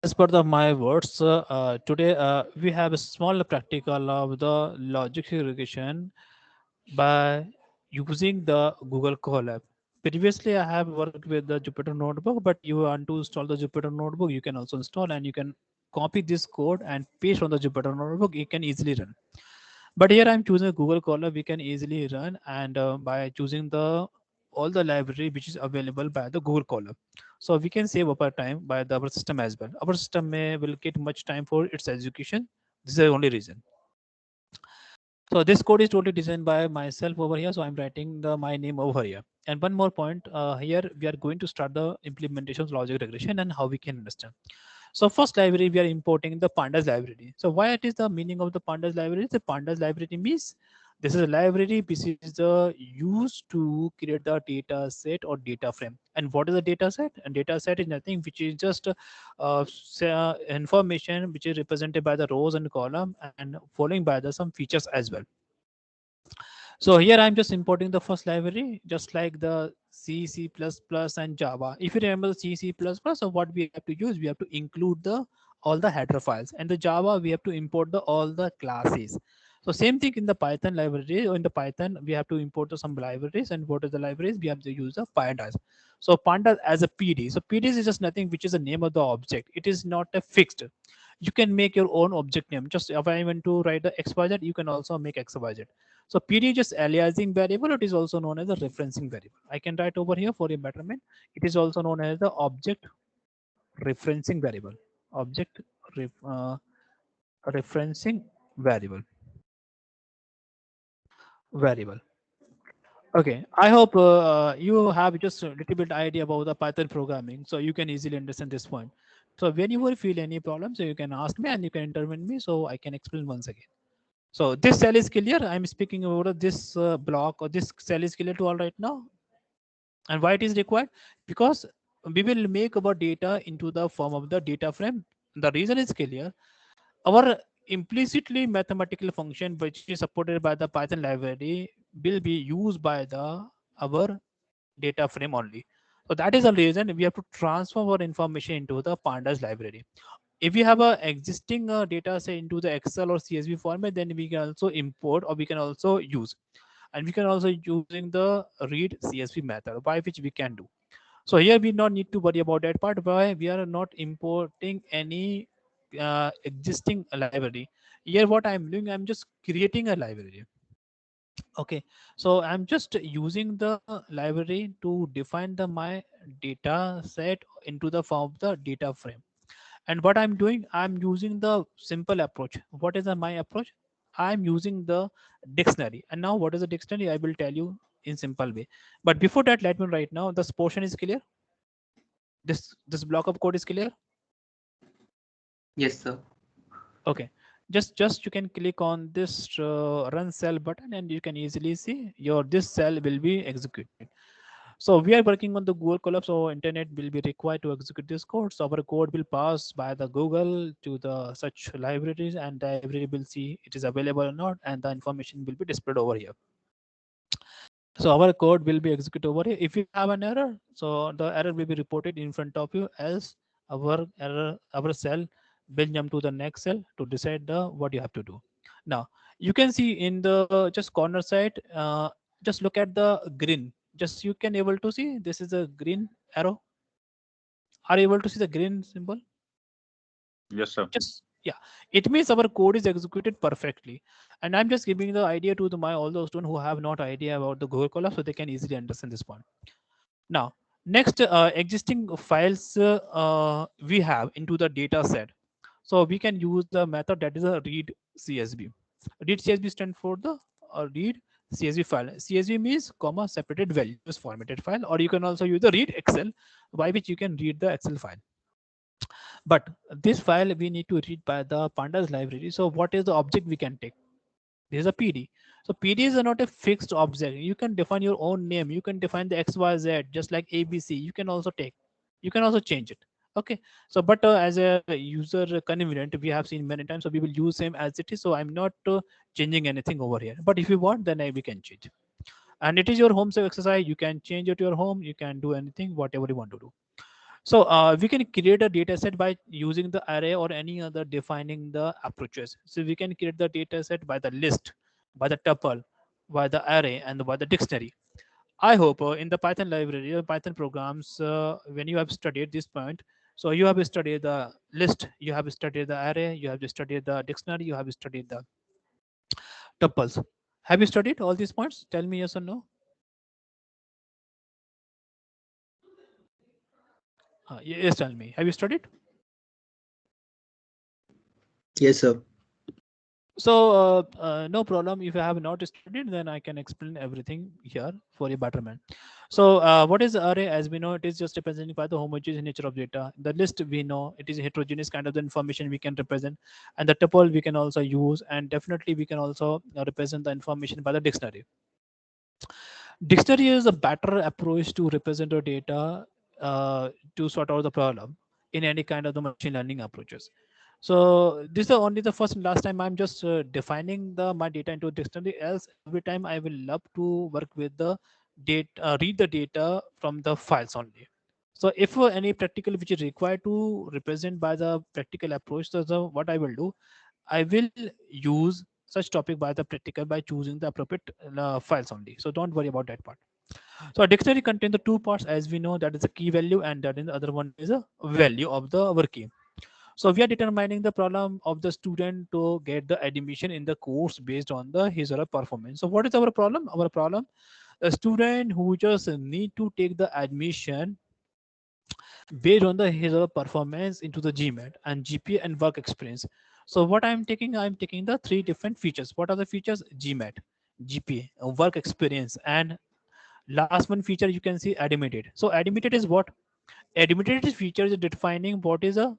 as per my words, today we have a small practical of the logic regression by using the Google Colab. Previously, I have worked with the Jupyter Notebook, but you want to install the Jupyter Notebook, you can also install and you can copy this code and paste on the Jupyter Notebook. You can easily run. But here I'm choosing Google Colab. We can easily run and by choosing the all the library which is available by the Google Colab. So we can save our time by our system as well. Our system will get much time for its execution. This is the only reason. So this code is totally designed by myself over here. So I'm writing my name over here. And one more point here, we are going to start the implementations logic regression and how we can understand. So first library, we are importing the Pandas library. So why it is the meaning of the Pandas library? The Pandas library means this is a library which is used to create the data set or data frame. And what is a data set? And data set is nothing which is just information which is represented by the rows and column and following by the some features as well. So here I'm just importing the first library, just like the C, C++, and Java. If you remember the C, C++, so what we have to use, we have to include the all the header files. And the Java, we have to import the all the classes. So same thing in the Python library. Or in the Python, we have to import some libraries. And what are the libraries? We have to use the pandas. So pandas as a PD. So PDs is just nothing which is the name of the object. It is not a fixed. You can make your own object name. Just if I want to write the XYZ, you can also make XYZ. So PD is just aliasing variable. It is also known as a referencing variable. I can write over here for a betterment. It is also known as the object referencing variable. Object ref, uh, referencing variable. Variable. Okay, I hope you have just a little bit idea about the Python programming, so you can easily understand this point. So when you will feel any problem, so you can ask me and you can intervene me, so I can explain once again. So this cell is clear. I'm speaking about this block or this cell is clear to all right now. And why it is required? Because we will make our data into the form of the data frame. The reason is clear. Our implicitly mathematical function which is supported by the Python library will be used by the our data frame only. So that is the reason we have to transform our information into the pandas library. If we have a existing data say into the Excel or CSV format, then we can also import or we can also use, and we can also using the read CSV method by which we can do. So here we not need to worry about that part. Why? We are not importing any existing library. Here what I'm doing, I'm just creating a library. Okay, so I'm just using the library to define the my data set into the form of the data frame. And what I'm doing, I'm using the simple approach. What is my approach? I'm using the dictionary. And now what is the dictionary? I will tell you in simple way. But before that, let me write now. This portion is clear. This block of code is clear. Yes, sir. Okay. Just you can click on this run cell button and you can easily see your this cell will be executed. So we are working on the Google Colab, so internet will be required to execute this code. So our code will pass by the Google to the such libraries, and the library will see it is available or not, and the information will be displayed over here. So our code will be executed over here. If you have an error, so the error will be reported in front of you. Else our cell will jump to the next cell to decide the what you have to do. Now you can see in the just corner side. Just look at the green. Just you can able to see this is a green arrow. Are you able to see the green symbol? Yes, sir. Just yeah, it means our code is executed perfectly. And I'm just giving the idea to my all those students who have not idea about the Google Colab, so they can easily understand this point. Now next, existing files we have into the data set. So we can use the method that is a read CSV. Read CSV stand for the read CSV file. CSV means comma separated values formatted file, or you can also use the read Excel, by which you can read the Excel file. But this file we need to read by the pandas library. So what is the object we can take? This is a PD. So PD is not a fixed object. You can define your own name. You can define the XYZ just like ABC. You can also take. You can also change it. Okay. So, but as a user convenient, we have seen many times. So we will use same as it is. So I'm not changing anything over here. But if you want, then we can change. And it is your home save exercise. You can change it to your home. You can do anything, whatever you want to do. So we can create a data set by using the array or any other defining the approaches. So we can create the data set by the list, by the tuple, by the array, and by the dictionary. I hope in the Python library or Python programs, when you have studied this point, so you have studied the list, you have studied the array, you have studied the dictionary, you have studied the tuples. Have you studied all these points? Tell me yes or no. Yes, tell me. Have you studied? Yes, sir. So no problem. If you have not studied, then I can explain everything here for your betterment. So what is the array? As we know, it is just representing by the homogeneous nature of data. The list, we know it is a heterogeneous kind of the information we can represent, and the tuple we can also use, and definitely we can also represent the information by the dictionary. Dictionary is a better approach to represent the data to sort out the problem in any kind of the machine learning approaches. So this is only the first and last time I'm just defining the my data into a dictionary. Else every time I will love to work with the data, read the data from the files only. So if any practical which is required to represent by the practical approach, so what I will do, I will use such topic by the practical by choosing the appropriate files only. So don't worry about that part. So a dictionary contains the two parts, as we know, that is a key value and that is the other one is a value of the our key. So we are determining the problem of the student to get the admission in the course based on the his or her performance. So what is our problem? Our problem, a student who just need to take the admission based on the his or her performance into the GMAT and GPA and work experience. So what I'm taking the three different features. What are the features? GMAT, GPA, work experience, and last one feature you can see admitted. So admitted is what? Admitted is feature is defining what is a,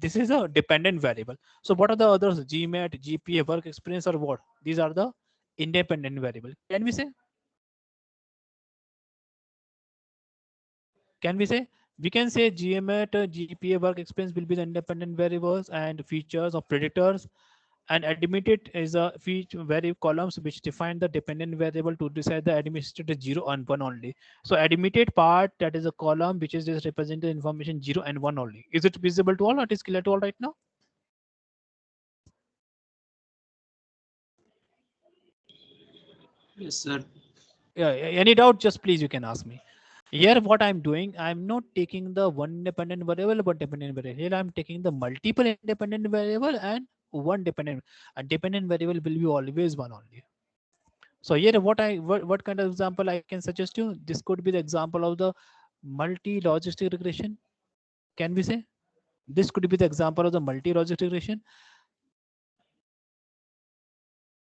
this is a dependent variable. So what are the others? GMAT, GPA, work experience, or what? These are the independent variable. Can we say? Can we say? We can say GMAT, GPA, work experience will be the independent variables and features of predictors, and admitted is a feature variable columns which define the dependent variable to decide the administrator 0 and 1 only. So admitted part, that is a column which is just represented information 0 and 1 only. Is it visible to all, or it is clear to all right now? Yes, sir. Yeah, any doubt, just please you can ask me. Here what I'm doing, I'm not taking the one independent variable but dependent variable. Here I'm taking the multiple independent variable and one dependent, and dependent variable will be always one only. So here what kind of example I can suggest you? This could be the example of the multi-logistic regression. Can we say? This could be the example of the multi-logistic regression.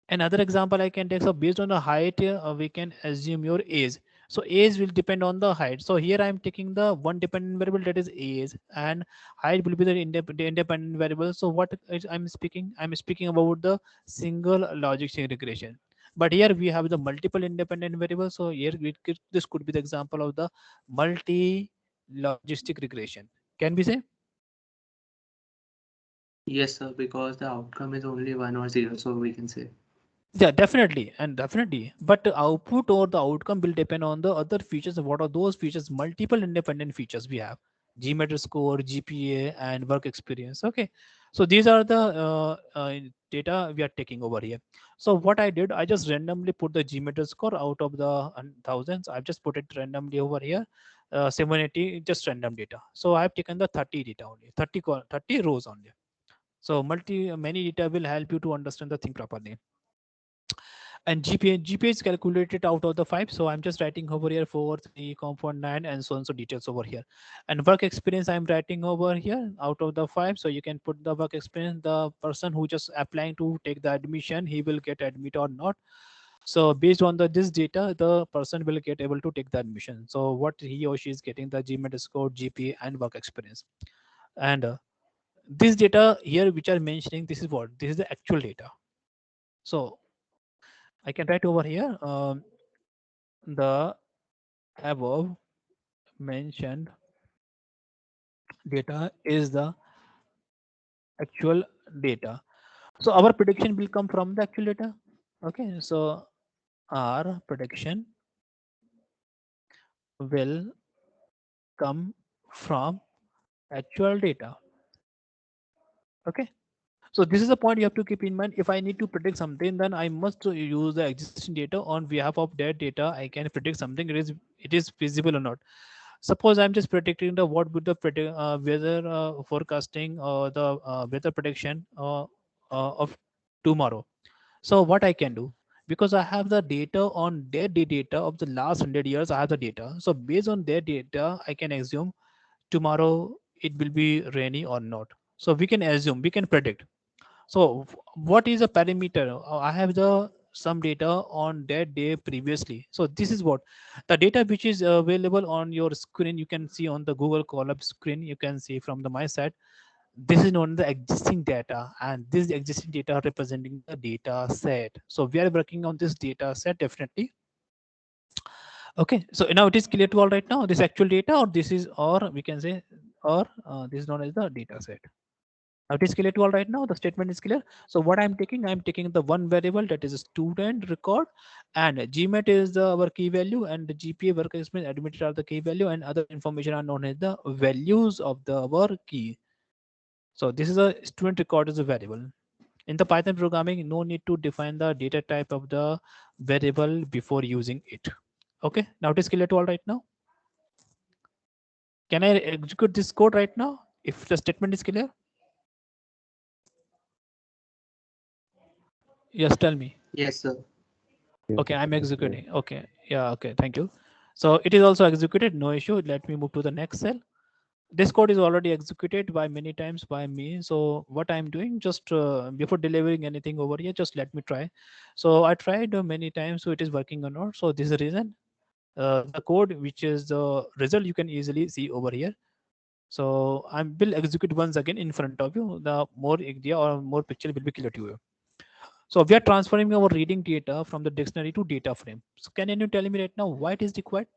Another example I can take, so based on the height, we can assume your age. So age will depend on the height. So here I am taking the one dependent variable, that is age, and height will be the independent variable. So what I'm speaking? I'm speaking about the single logistic regression. But here we have the multiple independent variables. So here this could be the example of the multi logistic regression. Can we say? Yes, sir, because the outcome is only 1 or 0, so we can say. Yeah, definitely, and definitely. But the output or the outcome will depend on the other features. What are those features? Multiple independent features we have: GMAT score, GPA, and work experience. Okay, so these are the data we are taking over here. So what I did, I just randomly put the GMAT score out of the thousands. I've just put it randomly over here. 780, just random data. So I've taken the 30 data only, 30 rows only. So many data will help you to understand the thing properly. And GPA is calculated out of the five. So I'm just writing over here 4, 3, compound 9, and so on. So details over here. And work experience I'm writing over here out of the five. So you can put the work experience. The person who just applying to take the admission, he will get admit or not. So based on this data, the person will get able to take the admission. So what he or she is getting, the GMAT score, GPA, and work experience. And this data here, which are mentioning, this is what? This is the actual data. So I can write over here. The above mentioned data is the actual data. So our prediction will come from the actual data. Okay, so our prediction will come from actual data. Okay. So this is a point you have to keep in mind. If I need to predict something, then I must use the existing data. On behalf of that data, I can predict something. It is feasible or not. Suppose I'm just predicting the what would the weather forecasting or the weather prediction of tomorrow. So what I can do, because I have the data on their data of the last 100 years, I have the data. So based on their data, I can assume tomorrow it will be rainy or not. So we can assume, we can predict. So what is a parameter? I have the some data on that day previously. So this is what the data which is available on your screen. You can see on the Google Colab screen. You can see from the my side. This is known as the existing data, and this existing data representing the data set. So we are working on this data set definitely. Okay. So now it is clear to all right now. This actual data, or this is, or we can say, or this is known as the data set. Now it is clear to all right now. The statement is clear. So what I'm taking the one variable that is a student record, and GMAT is the our key value, and the GPA work experience admitted are the key value, and other information are known as the values of the our key. So this is a student record is a variable. In the Python programming, no need to define the data type of the variable before using it. Okay. Now it is clear to all right now. Can I execute this code right now if the statement is clear? Yes, tell me. Yes, sir. Okay, I'm executing. Okay, yeah, okay, thank you. So it is also executed, no issue. Let me move to the next cell. This code is already executed by many times by me. So what I'm doing, just before delivering anything over here, just let me try. So I tried many times, so it is working or not. So this is the reason. The code, which is the result, you can easily see over here. So I will execute once again in front of you. The more idea or more picture will be clear to you. So we are transferring our reading data from the dictionary to data frame. So can you tell me right now why it is required?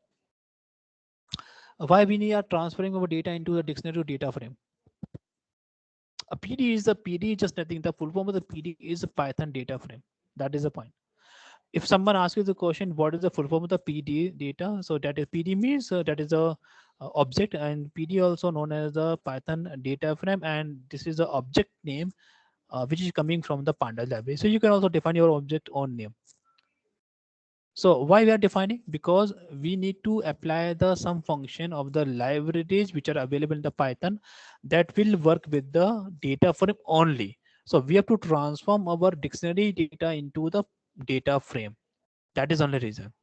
Why we are transferring our data into the dictionary to data frame? A PD is a PD, just nothing. The full form of the PD is a Python data frame. That is the point. If someone asks you the question, what is the full form of the PD data? So that is PD means that is a object, and PD also known as the Python data frame, and this is the object name which is coming from the Pandas library. So you can also define your object own name. So why we are defining? Because we need to apply the some function of the libraries which are available in the Python that will work with the data frame only. So we have to transform our dictionary data into the data frame. That is only reason.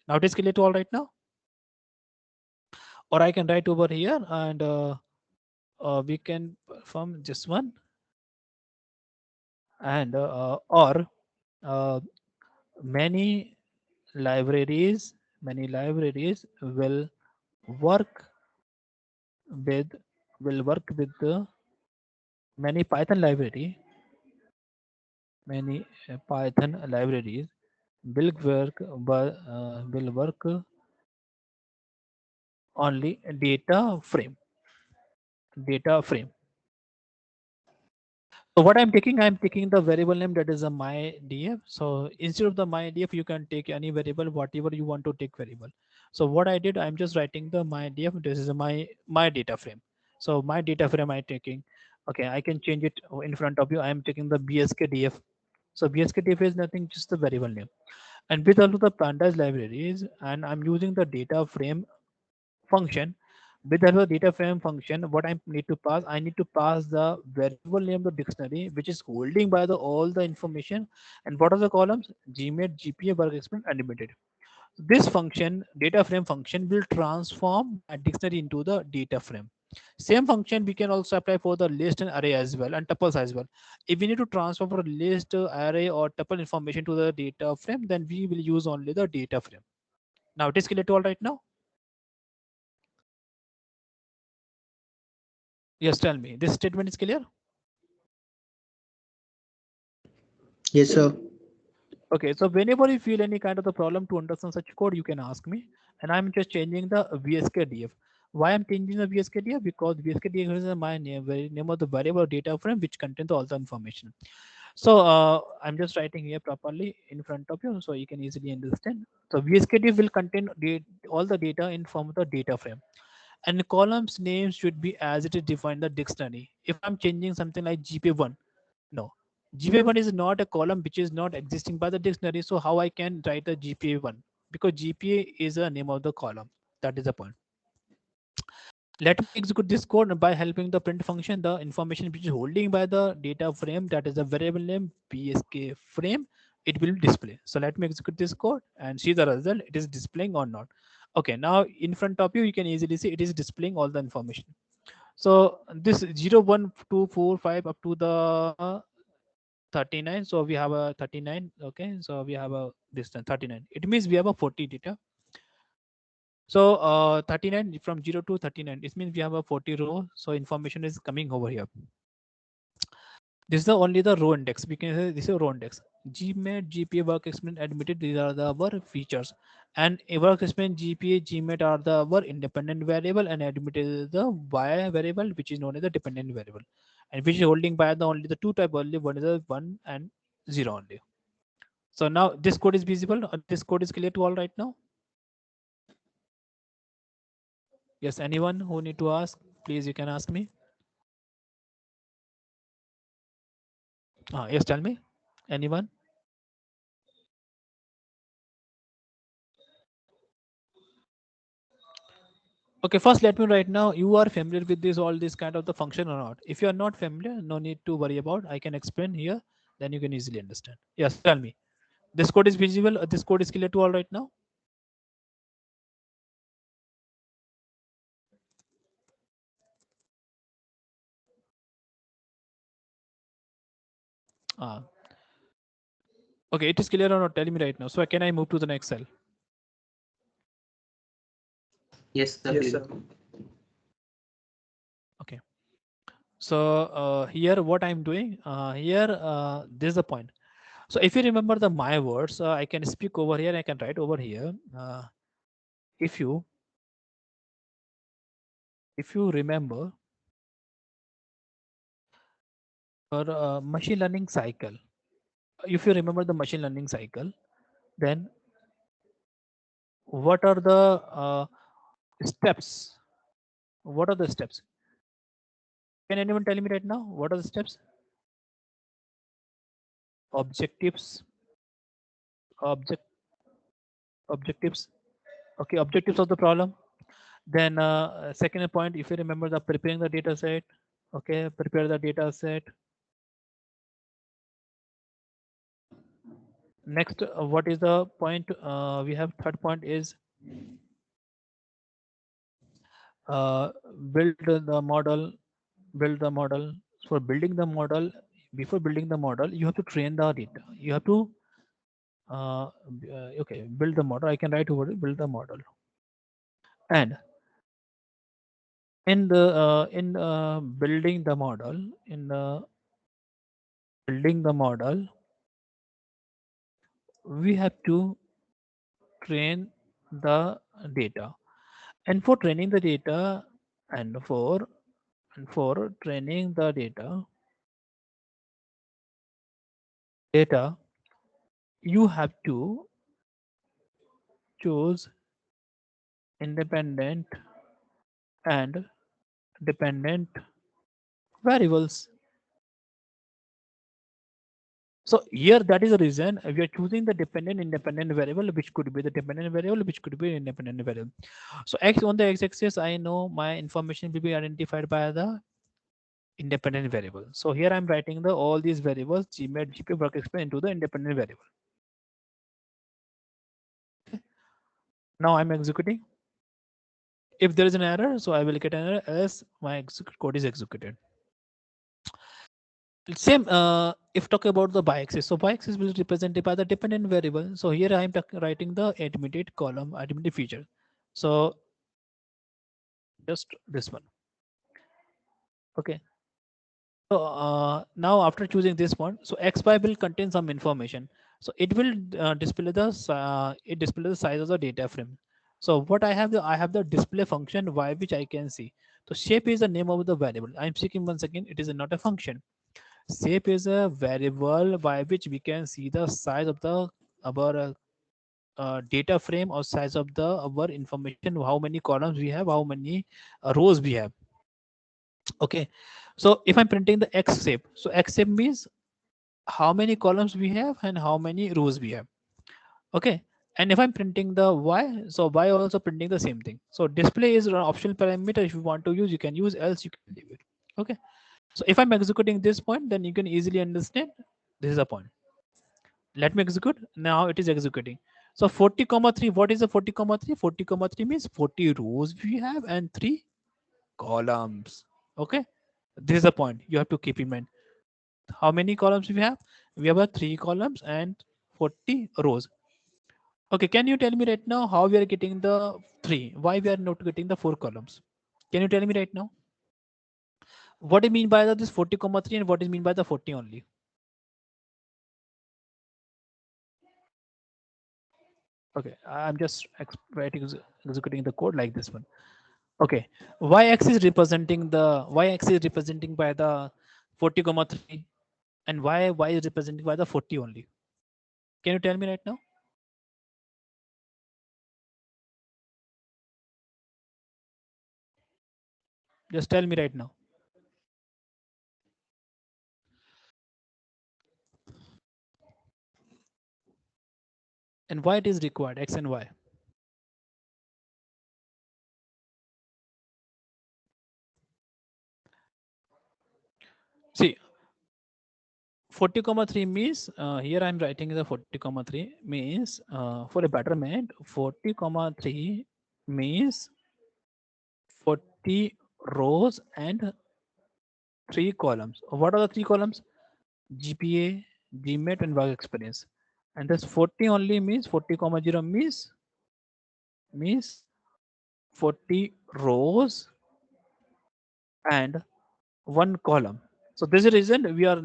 Now it is clear to all right now. Or I can write over here and we can perform this one, and or uh, many libraries many libraries work with will work with the many Python library many Python libraries will work only data frame. So what I'm taking the variable name that is a my df. So instead of the my df, you can take any variable, whatever you want to take variable. So what I did, I'm just writing the my df. This is my data frame. So my data frame I taking. Okay, I can change it in front of you. I am taking the bskdf. So bskdf is nothing, just the variable name. And with all of the pandas libraries, and I'm using the data frame function. With the data frame function, what I need to pass, I need to pass the variable name of the dictionary which is holding by the all the information. And what are the columns? Gmat, GPA, work experience, unlimited. This function, data frame function, will transform my dictionary into the data frame. Same function we can also apply for the list and array as well, and tuples as well. If we need to transfer for list, array, or tuple information to the data frame, then we will use only the data frame. Now it is clear to all right now. Yes, tell me, this statement is clear. Yes, sir. Okay, so whenever you feel any kind of the problem to understand such code, you can ask me. And I'm just changing the VSKDF. Why I'm changing the VSKDF? Because VSKDF is my name of the variable data frame which contains all the information. So I'm just writing here properly in front of you so you can easily understand. So VSKDF will contain all the data in form of the data frame. And the columns names should be as it is defined in the dictionary. If I'm changing something like GPA1, no, GPA1 is not a column which is not existing by the dictionary. So how I can write a GPA1? Because GPA is a name of the column. That is the point. Let me execute this code by helping the print function, the information which is holding by the data frame, that is the variable name psk frame, it will display. So let me execute this code and see the result. It is displaying or not. Okay, now in front of you, you can easily see it is displaying all the information. So this 0, 1, 2, 4, 5 up to the 39. So we have a 39. Okay, so we have a this 39. It means we have a 40 data. So 39 from 0 to 39, it means we have a 40 row. So information is coming over here. This is the only the row index. We can say this is a row index. GMAT, GPA, work experience, admitted. These are the our features. And a work experience, GPA, GMAT are the our independent variable, and admitted is the Y variable, which is known as the dependent variable, and which is holding by the only the two type only. One is a 1 and 0 only. So now this code is visible. This code is clear to all right now. Yes, anyone who need to ask, please you can ask me. Yes, tell me. Anyone? Okay, first let me right now. You are familiar with this all this kind of the function or not? If you are not familiar, no need to worry about. I can explain here. Then you can easily understand. Yes, tell me. This code is visible. This code is clear to all right now. Ah, okay, it is clear or not? Tell me right now. So can I move to the next cell? Yes, sir, Yes, clear. sir. Okay. So here, what I'm doing here, this is the point. So if you remember the my words, I can speak over here. I can write over here. If you remember your machine learning cycle, if you remember the machine learning cycle, then what are the steps? What are the steps? Can anyone tell me right now? What are the steps? Objectives, object, objectives. Okay, objectives of the problem. Then second point, if you remember the preparing the data set. Okay, prepare the data set. Next, what is the point? We have third point is uh, build the model. Build the model. For building the model, before building the model, you have to train the data. You have to okay, build the model. I can write over it. Build the model. And in building the model, in building the model, we have to train the data. And for training the data, and for training the data, you have to choose independent and dependent variables. So here, that is the reason we are choosing the dependent independent variable, which could be the dependent variable, which could be independent variable. So x on the x-axis, I know my information will be identified by the independent variable. So here I'm writing the all these variables gmat, gp, work experience into the independent variable. Now I'm executing. If there is an error, so I will get an error as my code is executed. Same if talk about the y-axis, so y-axis will be represented by the dependent variable. So here I am writing the admitted column, admitted feature. So just this one. Okay. So now after choosing this one, so xy will contain some information. So it will display the the size of the data frame. So what I have, I have the display function y, which I can see. So shape is the name of the variable. I'm checking once again. It is not a function. Shape is a variable by which we can see the size of the our data frame or size of the our information, how many columns we have, how many rows we have. Okay, so if I'm printing the X shape, so X shape means how many columns we have and how many rows we have. Okay, and if I'm printing the Y, so Y also printing the same thing. So display is an optional parameter. If you want to use, you can use, else you can leave it. Okay, so if I'm executing this point, then you can easily understand this is a point. Let me execute. Now it is executing. So 40 comma 3, what is the 40 comma 3? 40 comma 3 means 40 rows we have and 3 columns. Okay, this is the point you have to keep in mind. How many columns we have? We have a 3 columns and 40 rows. Okay, can you tell me right now how we are getting the 3? Why we are not getting the 4 columns? Can you tell me right now? What do you mean by this 40 comma 3 and what is mean by the 40 only? Okay, I'm just executing the code like this one. Okay, y-axis representing the y-axis representing by the 40 comma 3 and y is representing by the 40 only. Can you tell me right now? Just tell me right now. And why it is required, x and y? See, 40 comma 3 means here I'm writing the 40 comma 3 means for a betterment 40 comma 3 means 40 rows and 3 columns. What are the 3 columns? GPA, GMAT and work experience. And this 40 only means 40 comma 0 means 40 rows and one column. So this is the reason we are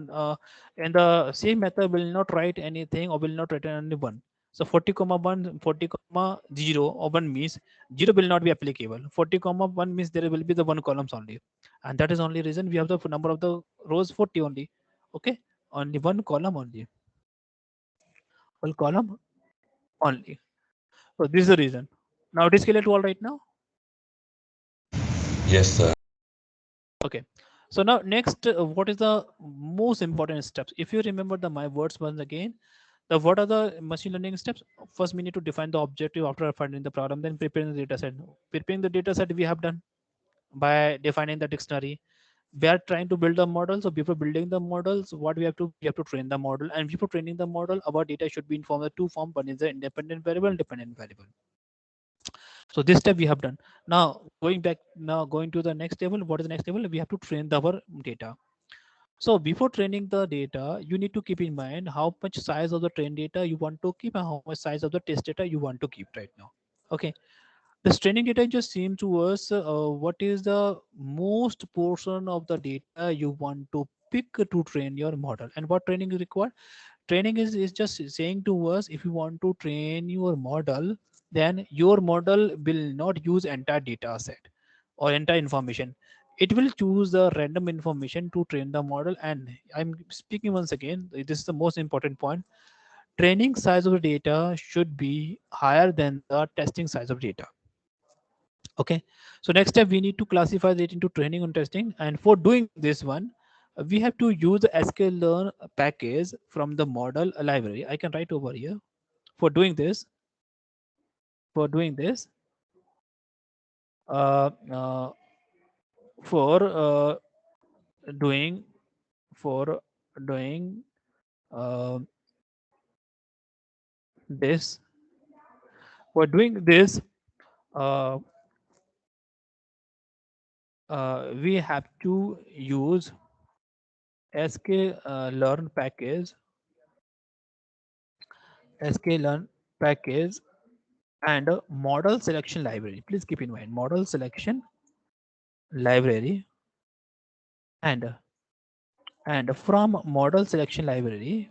in the same method will not write anything or will not write only one. So 40 comma 1, 40 comma 0 or 1 means 0 will not be applicable. 40 comma 1 means there will be the one columns only. And that is only reason we have the number of the rows 40 only. Okay, only one column only. One column only. So this is the reason. Now it is clear to all right now. Yes, sir. Okay. So now next, what is the most important steps? If you remember the my words once again, the what are the machine learning steps? First, we need to define the objective after finding the problem, then preparing the data set. Preparing the data set we have done by defining the dictionary. We are trying to build a model. So before building the models, what we have to train the model. And before training the model, our data should be in form of two form. One is the independent variable and dependent variable. So this step we have done. Now going to the next level. What is the next level? We have to train our data. So before training the data, you need to keep in mind how much size of the trained data you want to keep and how much size of the test data you want to keep right now. Okay. This training data just seems to us what is the most portion of the data you want to pick to train your model and what training is required. Training is just saying to us if you want to train your model, then your model will not use entire data set or entire information. It will choose the random information to train the model. And I'm speaking once again, this is the most important point. Training size of the data should be higher than the testing size of data. Okay, so next step we need to classify it into training and testing, and for doing this one we have to use the sklearn package from the model library. I can write over here. For doing this, for doing this uh, uh, for doing for doing uh, this for doing this uh, we have to use sklearn package sklearn package and model selection library. Please keep in mind model selection library. And and from model selection library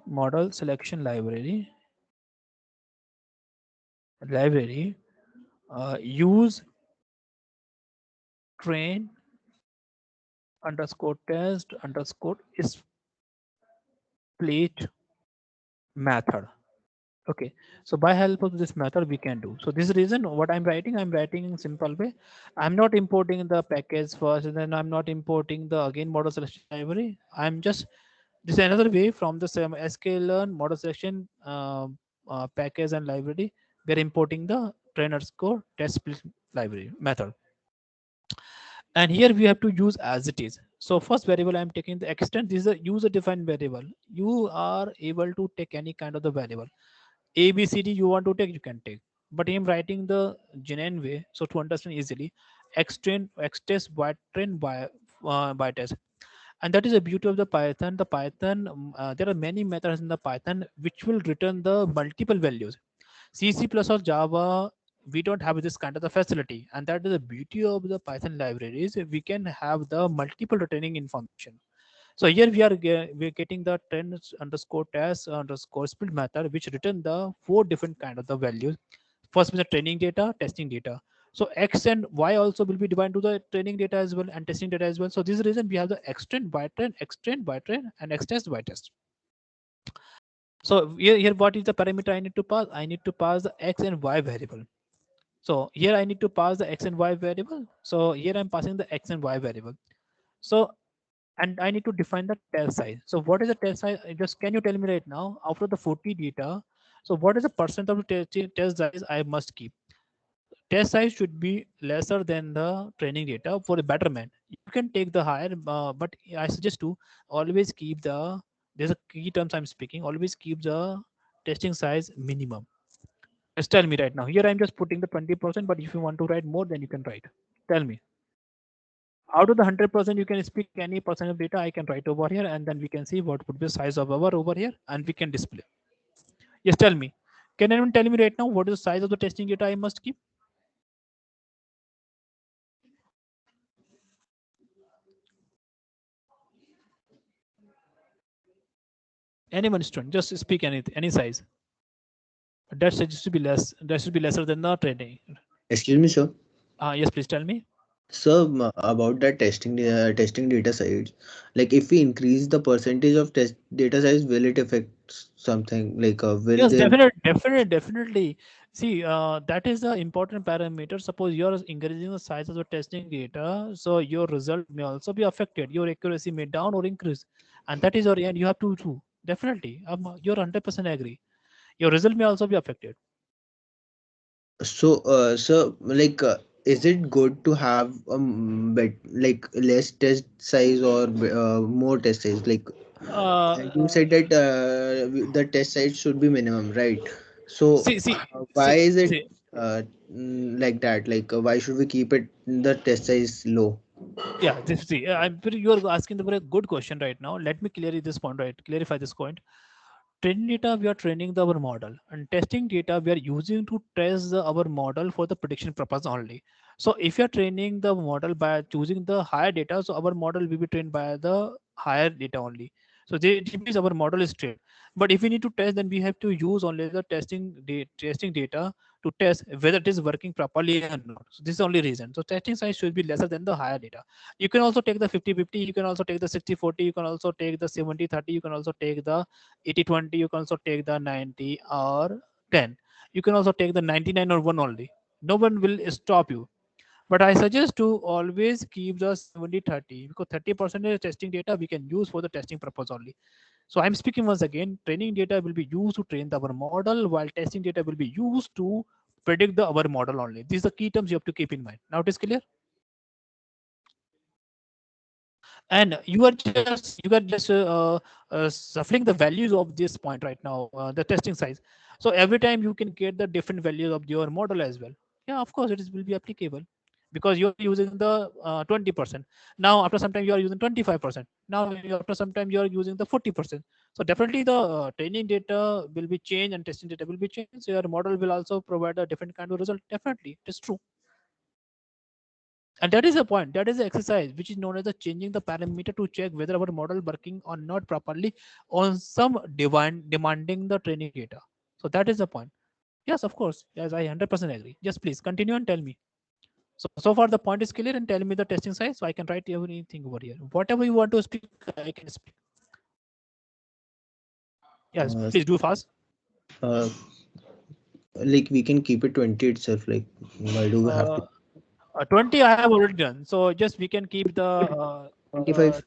use train underscore test underscore split method. Okay, so by help of this method we can do. So this reason what I'm writing in simple way. I'm not importing the package first, and then I'm not importing the again model selection library. I'm just this is another way from the same sklearn model selection package and library. We're importing the trainer score test split library method, and here we have to use as it is. So first variable I'm taking the extent. This is a user defined variable. You are able to take any kind of the variable a, B, C, D you want to take, you can take. But I'm writing the genuine way, so to understand easily, X train, X test, Y train, by test. And that is the beauty of the Python. The Python, there are many methods in the Python which will return the multiple values. C, C plus or Java, we don't have this kind of the facility. And that is the beauty of the Python libraries. We can have the multiple returning information. So here we're getting the trends underscore test underscore split method, which return the four different kind of the values. First is the training data, testing data. So X and Y also will be divided to the training data as well and testing data as well. So this is the reason we have the X trend, Y trend, X trend, Y trend, and X test, Y test. So here what is the parameter I need to pass? I need to pass the X and Y variable. So here I need to pass the X and Y variable. So here I'm passing the X and Y variable. So and I need to define the test size. So what is the test size? Just can you tell me right now after the 40 data? So what is the percent of the test size I must keep? Test size should be lesser than the training data for a betterment. You can take the higher, but I suggest to always keep the. There's a key terms I'm speaking. Always keep the testing size minimum. Just tell me right now. Here I'm just putting the 20%, but if you want to write more, then you can write. Tell me. Out of the 100% you can speak any percent of data I can write over here, and then we can see what would be the size of our over here, and we can display. Yes, tell me. Can anyone tell me right now what is the size of the testing data I must keep? Anyone student, just speak any size. That should be less. That should be lesser than the training. Excuse me, sir. Yes, please tell me. So about that testing data size, like if we increase the percentage of test data size, will it affect something? Like will Yes, there? definitely. See, that is the important parameter. Suppose you're increasing the size of the testing data, so your result may also be affected. Your accuracy may down or increase, and that is your end. You have to do definitely. You're 100% agree. Your result may also be affected. So like is it good to have bet like less test size or more test size? Like Uh, you said that the test size should be minimum, right? So see, see, why see, is it see. like that? Like why should we keep it the test size low? Yeah, see, you're asking the very good question right now. Let me clear this point, right? Clarify this point. Training data, we are training our model, and testing data we are using to test our model for the prediction purpose only. So if you are training the model by choosing the higher data, so our model will be trained by the higher data only. So it means our model is trained. But if we need to test, then we have to use only the testing data to test whether it is working properly or not. So this is the only reason. So testing size should be lesser than the higher data. You can also take the 50-50, you can also take the 60-40, you can also take the 70-30, you can also take the 80-20, you can also take the 90 or 10. You can also take the 99 or 1 only. No one will stop you. But I suggest to always keep the 70-30 because 30% is testing data we can use for the testing purpose only. So I'm speaking once again, training data will be used to train our model while testing data will be used to predict our model only. These are the key terms you have to keep in mind. Now it is clear? And you are just shuffling the values of this point right now, the testing size. So every time you can get the different values of your model as well. Yeah, of course will be applicable because you are using the 20%. Now after some time you are using 25%. Now after some time you are using the 40%. So definitely the training data will be changed and testing data will be changed, so your model will also provide a different kind of result. Definitely it is true. And that is the point. That is the exercise which is known as the changing the parameter to check whether our model working or not properly on some demanding the training data. So that is the point. Yes, of course. Yes, I 100% agree. Just please continue and tell me. So far the point is clear, and tell me the testing size so I can write everything over here. Whatever you want to speak, I can speak. Yes, Uh, please do fast. Uh, like we can keep it 20 itself. Like why do we have to Uh, 20 I have already done. So just we can keep the 25?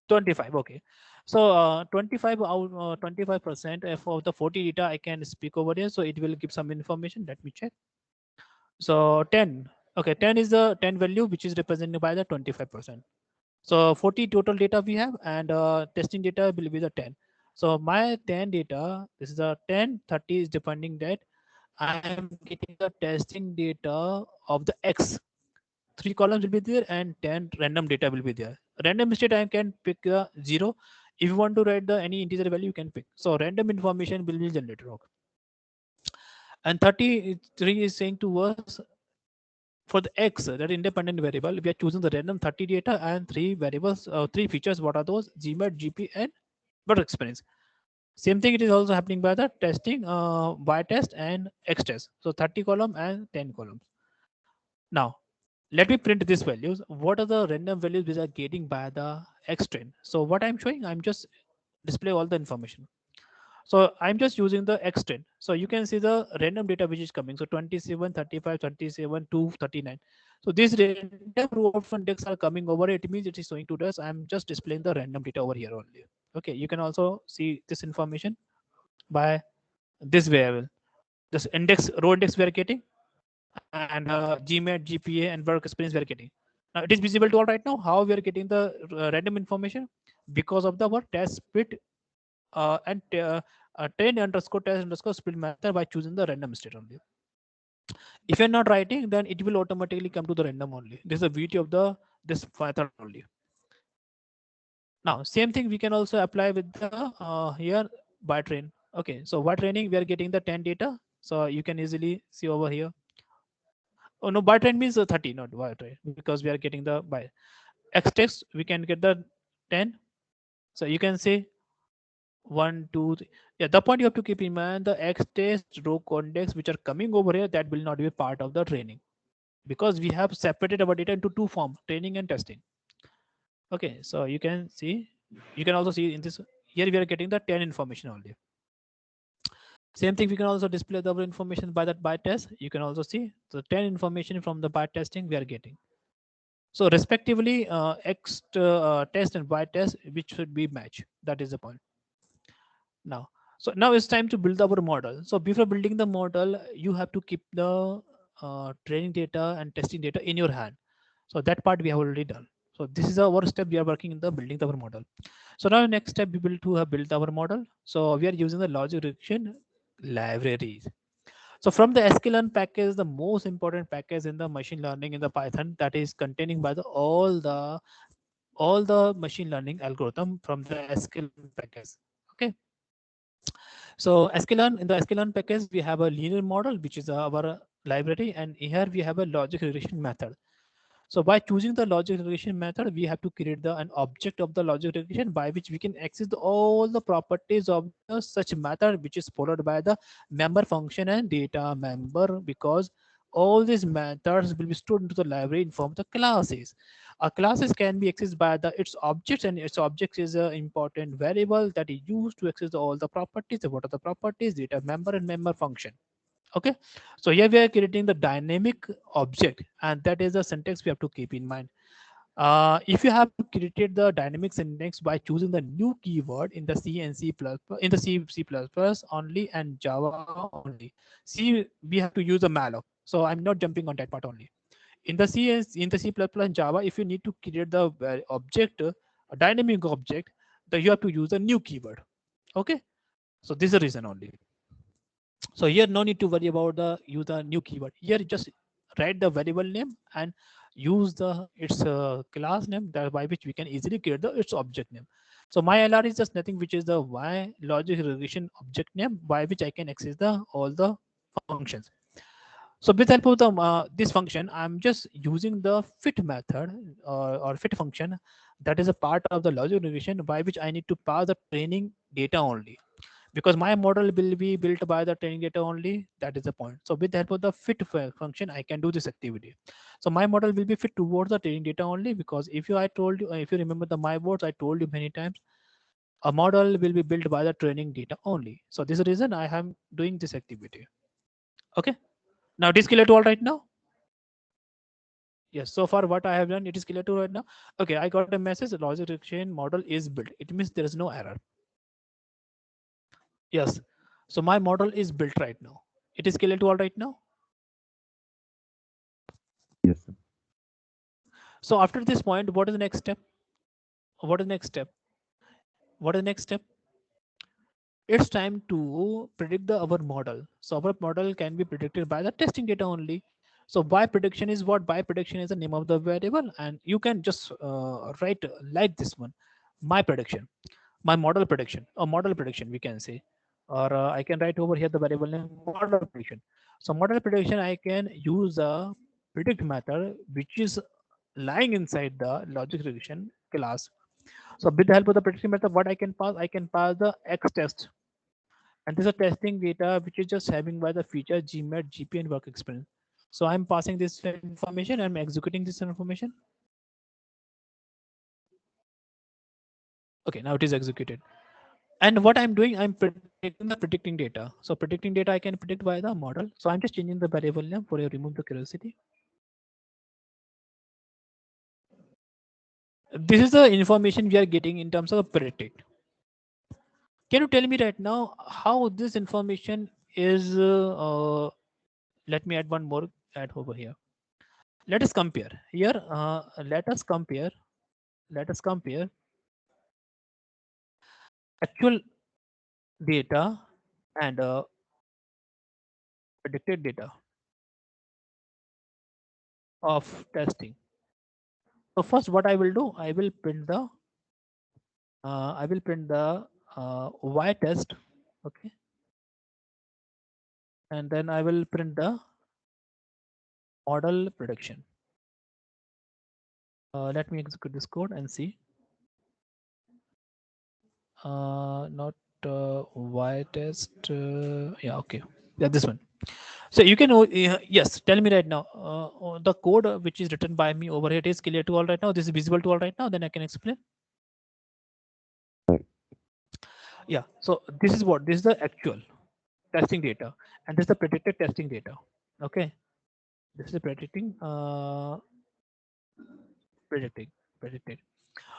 25. Okay. So 25 out 25% of the 40 data I can speak over here. So it will give some information. Let me check. So 10. Okay, 10 is the 10 value which is represented by the 25%. So 40 total data we have, and testing data will be the 10. So my 10 data, this is a 10, 30 is depending that I am getting the testing data of the X. 3 columns will be there and 10 random data will be there. Random state I can pick 0. If you want to write the any integer value, you can pick. So random information will be generated. Okay. And 33 is saying to us for the X, that independent variable, we are choosing the random 30 data and three variables, three features. What are those? Gmat, GP, and better experience. Same thing it is also happening by the testing, Y test and X test. So 30 column and 10 columns. Now let me print these values. What are the random values which are getting by the X train? So what I'm showing, I'm just display all the information. So I'm just using the X train. So you can see the random data which is coming. So 27, 35, 37, 2, 39. So these random row of index are coming over. It means it is showing to us. I'm just displaying the random data over here only. Okay, you can also see this information by this variable. This index, row index we are getting, and GMAT, GPA, and work experience we are getting. Now it is visible to all right now how we are getting the random information because of the what test split and train underscore test underscore split method by choosing the random state only. If you're not writing, then it will automatically come to the random only. This is the beauty of the this method only. Now same thing we can also apply with the here by train. Okay, so by training we are getting the 10 data. So you can easily see over here. Oh no, by train means 30, not by train, because we are getting the by X text. We can get the 10. So you can say 1, 2, 3. Yeah, the point you have to keep in mind, the X test row context which are coming over here, that will not be part of the training, because we have separated our data into two forms, training and testing. Okay, so you can see, you can also see in this here we are getting the 10 information only. Same thing, we can also display the other information by that by test. You can also see the 10 information from the by testing we are getting. So respectively, X test and Y test, which should be match. That is the point. Now, so now it's time to build our model. So before building the model, you have to keep the training data and testing data in your hand. So that part we have already done. So this is our step. We are working in the building our model. So now next step we will to have built our model. So we are using the logic regression libraries. So from the sklearn package, the most important package in the machine learning in the Python, that is containing by the all the machine learning algorithm from the sklearn package. Okay. So sklearn, in the sklearn package, we have a linear model, which is our library, and here we have a logic regression method. So by choosing the logic regression method, we have to create an object of the logic regression by which we can access all the properties of the such method, which is followed by the member function and data member, because all these methods will be stored into the library in form of the classes. A classes can be accessed by the its objects, and its objects is an important variable that is used to access all the properties. What are the properties? Data member and member function. Okay, so here we are creating the dynamic object, and that is the syntax we have to keep in mind. If you have created the dynamic syntax by choosing the new keyword in the C and C plus in the C++ only and Java only. C we have to use a malloc, so I'm not jumping on that part only. In the in the C++ and Java, if you need to create the object, a dynamic object, then you have to use a new keyword. Okay, so this is the reason only. So here no need to worry about the use the new keyword. Here just write the variable name and use the its class name, that by which we can easily create the its object name. So my LR is just nothing, which is the y logic regression object name by which I can access the all the functions. So with help of the this function, I'm just using the fit method or fit function, that is a part of the logic regression by which I need to pass the training data only, because my model will be built by the training data only. That is the point. So with the help of the fit function, I can do this activity. So my model will be fit towards the training data only, because if you I told you, if you remember the my words I told you many times, A model will be built by the training data only. So this is the reason I am doing this activity. Okay. Now it is clear to all right now. Yes. So far what I have done, it is clear to right now. Okay. I got a message. The logic regression model is built. It means there is no error. Yes. So my model is built right now. It is clear to all right now. Yes, sir. So after this point, what is the next step? What is the next step? What is the next step? It's time to predict our model. So our model can be predicted by the testing data only. So by prediction is what? By prediction is the name of the variable, and you can just write like this one, my prediction, my model prediction, or model prediction we can say, or I can write over here the variable name model prediction. So model prediction, I can use a predict method which is lying inside the logic regression class. So with the help of the prediction method, what I can pass the X test, and this is a testing data which is just having by the feature GMAT, GP, and work experience. So I'm passing this information. I'm executing this information. Okay, now it is executed. And what I'm doing, I'm taking the predicting data. So predicting data I can predict by the model. So I'm just changing the variable name for you remove the curiosity. This is the information we are getting in terms of predicted. Can you tell me right now how this information is? Let me add one more add over here. Let us compare here. Let us compare. Let us compare actual data and predicted data of testing. So first, what I will do, I will print the y test, okay, and then I will print the model prediction. Let me execute this code and see. Not y test. Yeah, okay. Yeah, this one. So you can, yes, tell me right now. The code which is written by me over here, it is clear to all right now. This is visible to all right now. Then I can explain. Right. Yeah. So this is what, this is the actual testing data, and this is the predicted testing data. Okay. This is predicting, predicting, predicted.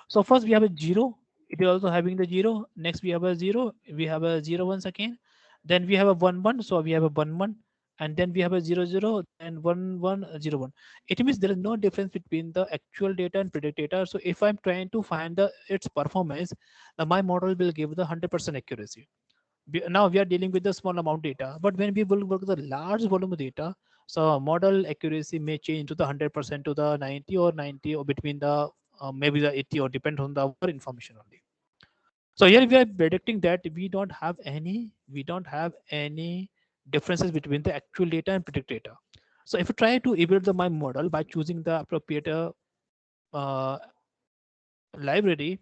So first we have a 0. It is also having the 0. Next we have a 0. We have a 0 once again. Then we have a 1 1. So we have a 1 1. And then we have a 0 0 and 1 1 0 1. It means there is no difference between the actual data and predicted data. So if I'm trying to find the its performance, my model will give the 100% accuracy. Now we are dealing with the small amount data, but when we will work with the large volume of data, so model accuracy may change to the 100% to the 90 or 90 or between the maybe the 80 or depend on the our information only. So here we are predicting that we don't have any differences between the actual data and predicted data. So if you try to evaluate my model by choosing the appropriate uh, library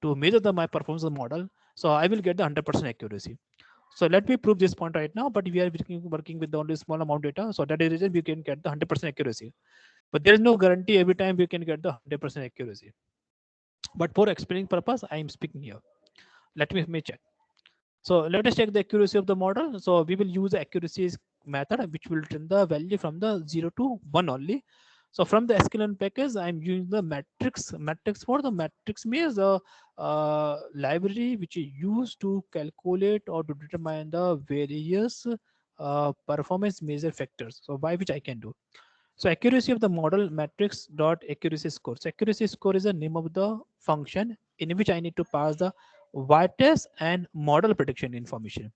to measure my performance of the model, so I will get the 100% accuracy. So let me prove this point right now, but we are working with only small amount data. So that is the reason we can get the 100% accuracy. But there is no guarantee every time we can get the 100% accuracy. But for explaining purpose, I am speaking here. Let me check. So let us check the accuracy of the model. So we will use the accuracy method, which will return the value from the 0 to 1 only. So from the sklearn package, I'm using the matrix. Matrix for the matrix means the library which is used to calculate or to determine the various performance measure factors. So by which I can do. So accuracy of the model matrix dot accuracy score. So accuracy score is the name of the function in which I need to pass the y-test and model prediction information,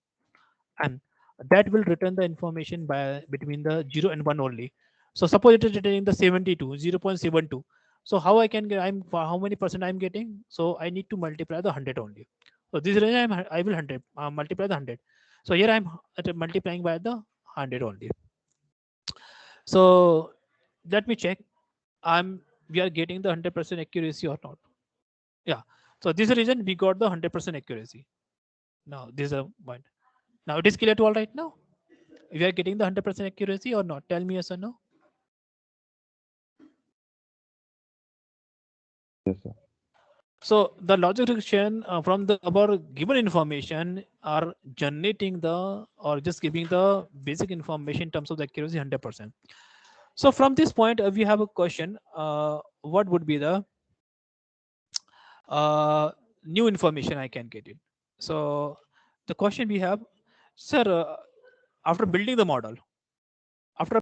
and that will return the information by between the 0 and 1 only. So suppose it is returning the 72, 0.72. So how I can get, I'm for how many percent I'm getting? So I need to multiply the 100 only. So this range I will 100 multiply the 100. So here I'm multiplying by the 100 only. So let me check. We are getting the 100% accuracy or not. Yeah. So this is the reason we got the 100% accuracy. Now this is a point. Now it is clear to all right now. We are getting the 100% accuracy or not? Tell me yes or no. Yes, sir. So the logic regression from the above given information are generating the or just giving the basic information in terms of the accuracy 100%. So from this point, we have a question. What would be the uh, new information I can get it? So the question we have, sir, after building the model,